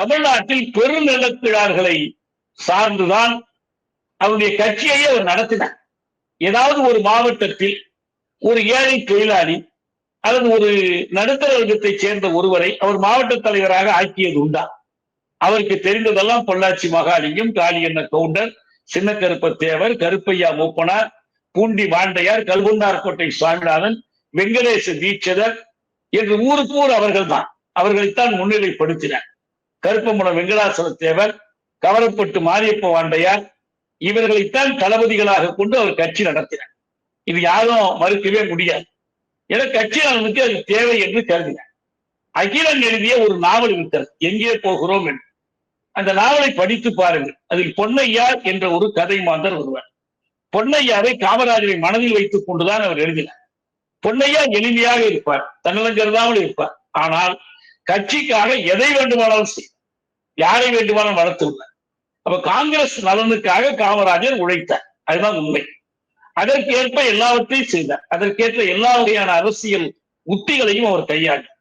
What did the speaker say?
தமிழ்நாட்டில் பெருநிலக்கிழார்களை சார்ந்துதான் அவருடைய கட்சியையே அவர் நடத்தினார். ஏதாவது ஒரு மாவட்டத்தில் ஒரு ஏழை தொழிலாளி அல்லது ஒரு நடுத்தர வர்க்கத்தைச் சேர்ந்த ஒருவரை அவர் மாவட்ட தலைவராக ஆக்கியது உண்டா? அவருக்கு தெரிந்ததெல்லாம் பொள்ளாச்சி மகாலிங்கம், காளியண்ண கவுண்டர், சின்ன கருப்ப தேவர், கருப்பையா மூப்பனார், பூண்டி மாண்டையார், கல்குண்டார்கோட்டை சுவாமிநாதன், வெங்கடேச தீட்சிதர் என்று ஊருக்கு ஊர் அவர்கள் தான். அவர்களைத்தான் முன்னிலைப்படுத்தினார். கருப்பமுன வெங்கடாசல தேவர், கவரப்பட்டு மாரியப்ப வாண்டையார் இவர்களைத்தான் தளபதிகளாக கொண்டு அவர் கட்சி நடத்தினார். இது யாரும் மறுக்கவே முடியாது. என கட்சி நலனுக்கு அது தேவை என்று கருதினார். அகிலன் எழுதிய ஒரு நாவல் இருக்கிறது, எங்கே போகிறோம் என்று. அந்த நாவலை படித்து பாருங்கள். அதில் பொன்னையா என்ற ஒரு கதை மாந்தர் வருவார். பொன்னையாவை காமராஜரை மனதில் வைத்துக் கொண்டுதான் அவர் எழுதினார். பொன்னையா எளிமையாக இருப்பார், தன்னலம் கருதாமல் இருப்பார். ஆனால் கட்சிக்காக எதை வேண்டுமானாலும் செய்வார், யாரை வேண்டுமானாலும் வளர்த்துள்ளார். அப்ப காங்கிரஸ் நலனுக்காக காமராஜர் உழைத்தார், அதுதான் உண்மை. அதற்கேற்ப எல்லாவற்றையும் செய்தார். அதற்கேற்ற எல்லா வகையான அரசியல் உத்திகளையும் அவர் கையாண்டார்.